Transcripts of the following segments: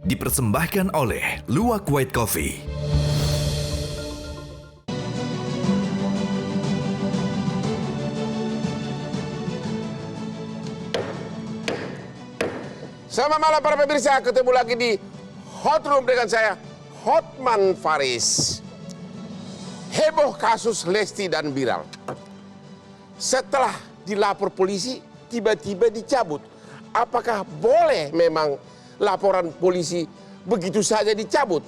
dipersembahkan oleh Luwak White Coffee. Selamat malam para pemirsa, ketemu lagi di Hot Room dengan saya, Hotman Faris. Heboh kasus Lesti dan Biral. Setelah dilapor polisi, tiba-tiba dicabut. Apakah boleh memang laporan polisi begitu saja dicabut?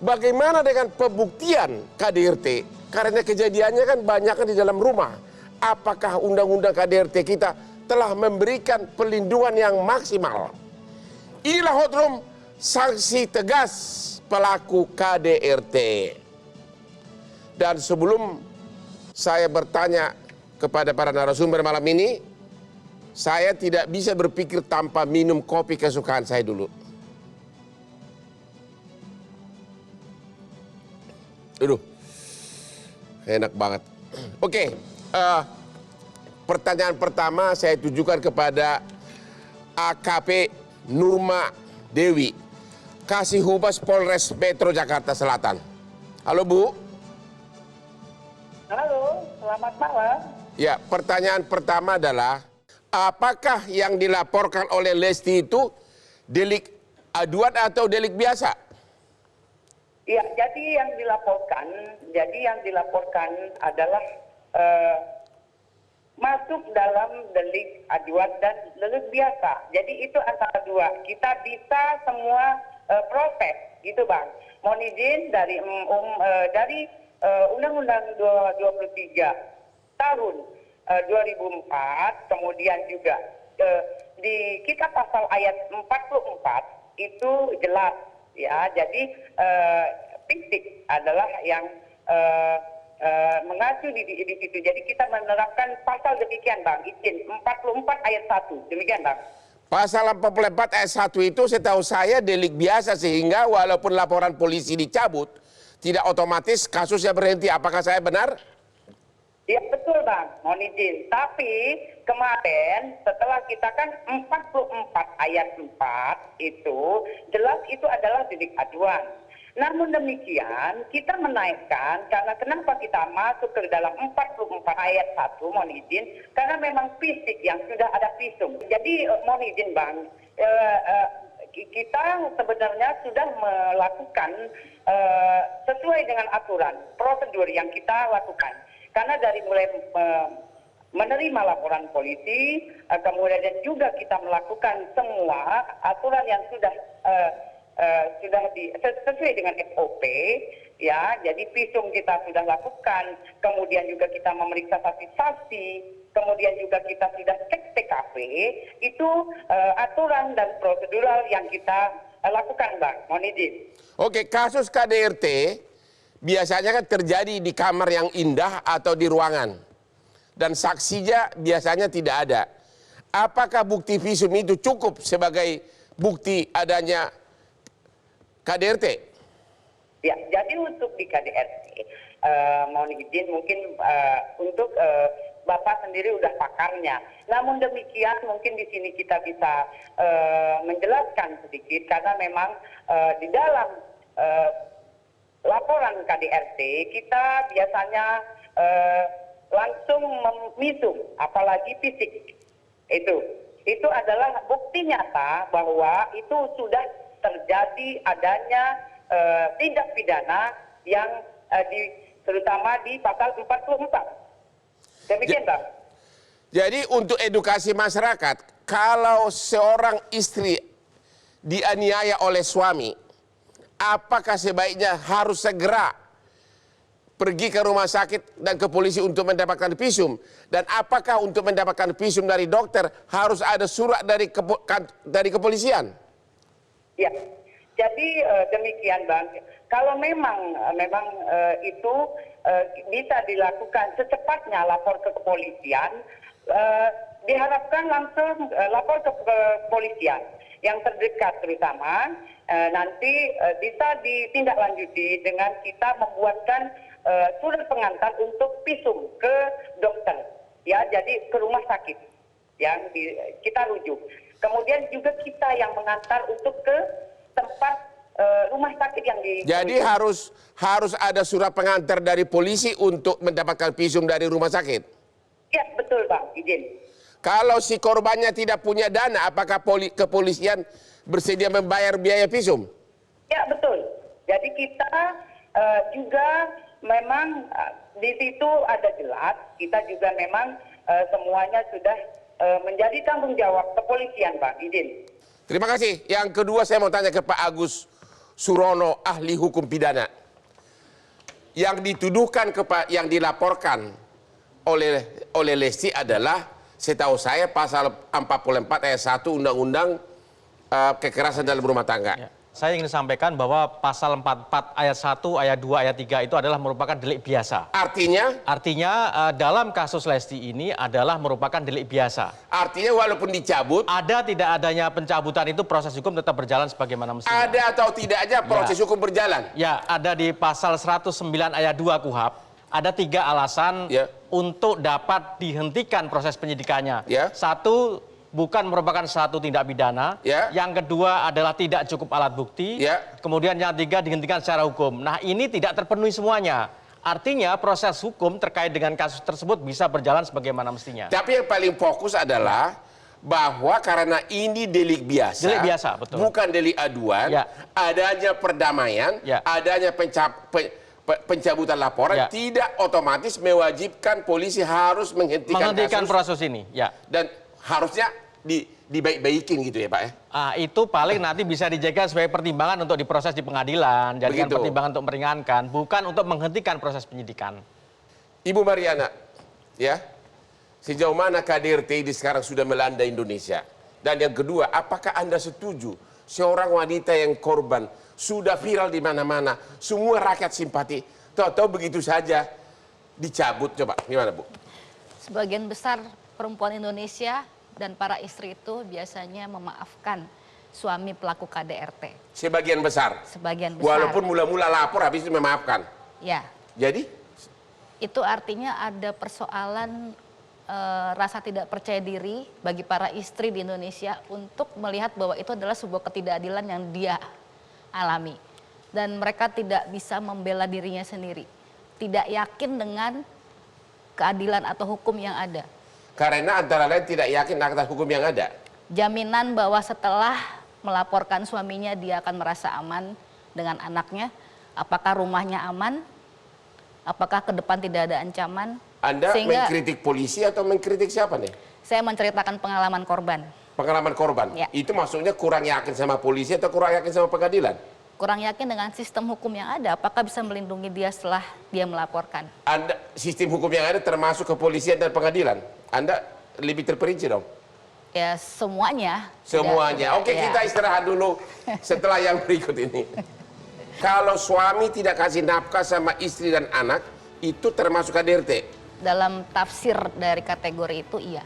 Bagaimana dengan pembuktian KDRT? Karena kejadiannya kan banyak di dalam rumah. Apakah undang-undang KDRT kita telah memberikan perlindungan yang maksimal? Inilah Hot Room, sanksi tegas pelaku KDRT. Dan sebelum saya bertanya kepada para narasumber malam ini, saya tidak bisa berpikir tanpa minum kopi kesukaan saya dulu. Aduh, enak banget. Oke, pertanyaan pertama saya tujukan kepada AKP Nurma Dewi, Kasih Humas Polres Metro Jakarta Selatan. Halo Bu. Halo, selamat malam. Ya, pertanyaan pertama adalah, apakah yang dilaporkan oleh Lesti itu delik aduan atau delik biasa? Ya, jadi yang dilaporkan adalah masuk dalam delik aduan dan delik biasa. Jadi itu antara dua. Kita bisa semua proses, gitu Bang. Mohon izin dari Undang-Undang 23 tahun 2004, kemudian juga di Kitab Pasal ayat 44 itu jelas ya. Jadi fisik adalah yang mengacu di situ. Jadi kita menerapkan pasal demikian Bang. Izin 44 ayat 1. Demikian Bang. Pasal 44 ayat 1 itu setahu saya delik biasa, sehingga walaupun laporan polisi dicabut, tidak otomatis kasusnya berhenti. Apakah saya benar? Ya betul Bang, mohon izin. Tapi kemarin setelah kita kan 44 ayat 4 itu jelas itu adalah delik aduan. Namun demikian kita menaikkan karena kenapa kita masuk ke dalam 44 ayat 1, mohon izin, karena memang fisik yang sudah ada visum. Jadi mohon izin Bang, kita sebenarnya sudah melakukan sesuai dengan aturan prosedur yang kita lakukan. Karena dari mulai menerima laporan polisi, kemudian juga kita melakukan semua aturan yang sudah sesuai dengan SOP, ya. Jadi visum kita sudah lakukan, kemudian juga kita memeriksa saksi-saksi, kemudian juga kita sudah cek TKP. Itu aturan dan prosedural yang kita lakukan, Bang. Mohon izin. Oke, kasus KDRT biasanya kan terjadi di kamar yang indah atau di ruangan. Dan saksinya biasanya tidak ada. Apakah bukti visum itu cukup sebagai bukti adanya KDRT? Ya, jadi untuk di KDRT, mohon izin mungkin untuk Bapak sendiri udah pakarnya. Namun demikian mungkin di sini kita bisa menjelaskan sedikit karena memang di dalam laporan KDRT kita biasanya langsung memisum, apalagi fisik. Itu adalah bukti nyata bahwa itu sudah terjadi adanya tindak pidana yang terutama di pasal 44. Demikian Bang. Jadi untuk edukasi masyarakat, kalau seorang istri dianiaya oleh suami, apakah sebaiknya harus segera pergi ke rumah sakit dan ke polisi untuk mendapatkan visum? Dan apakah untuk mendapatkan visum dari dokter harus ada surat dari kepolisian? Ya, jadi demikian Bang. Kalau memang itu bisa dilakukan secepatnya lapor ke kepolisian, diharapkan langsung lapor ke kepolisian yang terdekat terutama. Nanti bisa ditindaklanjuti dengan kita membuatkan surat pengantar untuk visum ke dokter, ya, jadi ke rumah sakit yang kita rujuk. Kemudian juga kita yang mengantar untuk ke tempat tempat rumah sakit yang di. Jadi harus ada surat pengantar dari polisi untuk mendapatkan visum dari rumah sakit. Ya betul Bang, izin. Kalau si korbannya tidak punya dana, apakah kepolisian bersedia membayar biaya visum? Ya betul. Jadi kita juga memang di situ ada jelas, kita juga memang semuanya sudah menjadi tanggung jawab kepolisian, Pak. Izin. Terima kasih. Yang kedua saya mau tanya ke Pak Agus Surono, ahli hukum pidana. Yang dituduhkan yang dilaporkan oleh Lesti adalah, setahu saya pasal 44 ayat 1 Undang-Undang Kekerasan dalam Rumah Tangga. Ya. Saya ingin sampaikan bahwa pasal 44 ayat 1, ayat 2, ayat 3 itu adalah merupakan delik biasa. Artinya? Artinya dalam kasus Lesti ini adalah merupakan delik biasa. Artinya walaupun dicabut, ada tidak adanya pencabutan itu proses hukum tetap berjalan sebagaimana mestinya. ada atau tidak aja proses hukum berjalan. Ya, ada di pasal 109 ayat 2 KUHP, ada 3 alasan untuk dapat dihentikan proses penyidikannya. Satu, bukan merupakan satu tindak pidana. Yang kedua adalah tidak cukup alat bukti. Kemudian yang ketiga dihentikan secara hukum. Nah, ini tidak terpenuhi semuanya. Artinya proses hukum terkait dengan kasus tersebut bisa berjalan sebagaimana mestinya. Tapi yang paling fokus adalah bahwa karena ini delik biasa. Delik biasa, betul. Bukan delik aduan. Adanya perdamaian, adanya pencabutan laporan, tidak otomatis mewajibkan polisi harus menghentikan proses ini. Dan harusnya dibaik-baikin gitu ya Pak ya? Itu paling nanti bisa dijaga sebagai pertimbangan untuk diproses di pengadilan. Jadikan pertimbangan untuk meringankan, bukan untuk menghentikan proses penyidikan. Ibu Mariana, ya, sejauh mana KDRT ini sekarang sudah melanda Indonesia? Dan yang kedua, apakah Anda setuju seorang wanita yang korban sudah viral di mana-mana, semua rakyat simpati, tahu-tahu begitu saja dicabut? Coba, gimana Bu? Sebagian besar perempuan Indonesia dan para istri itu biasanya memaafkan suami pelaku KDRT. Sebagian besar? Sebagian besar. Walaupun mula-mula lapor, habis itu memaafkan? Ya. Jadi? Itu artinya ada persoalan rasa tidak percaya diri bagi para istri di Indonesia untuk melihat bahwa itu adalah sebuah ketidakadilan yang dia alami. Dan mereka tidak bisa membela dirinya sendiri. Tidak yakin dengan keadilan atau hukum yang ada. Karena antara lain tidak yakin atas hukum yang ada. Jaminan bahwa setelah melaporkan suaminya dia akan merasa aman dengan anaknya. Apakah rumahnya aman? Apakah ke depan tidak ada ancaman? Anda mengkritik polisi atau mengkritik siapa nih? Saya menceritakan pengalaman korban. Pengalaman korban? Ya. Itu maksudnya kurang yakin sama polisi atau kurang yakin sama pengadilan? Kurang yakin dengan sistem hukum yang ada, apakah bisa melindungi dia setelah dia melaporkan? Anda, sistem hukum yang ada termasuk kepolisian dan pengadilan? Anda lebih terperinci dong? Ya semuanya. Semuanya. Oke, kita istirahat dulu setelah yang berikut ini. Kalau suami tidak kasih nafkah sama istri dan anak, itu termasuk KDRT? Dalam tafsir dari kategori itu iya.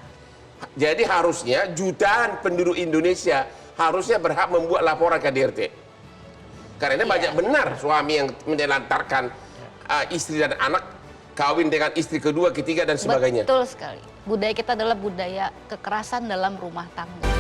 Jadi harusnya jutaan penduduk Indonesia harusnya berhak membuat laporan KDRT. Karena banyak benar suami yang menelantarkan istri dan anak, kawin dengan istri kedua, ketiga dan sebagainya. Betul sekali. Budaya kita adalah budaya kekerasan dalam rumah tangga.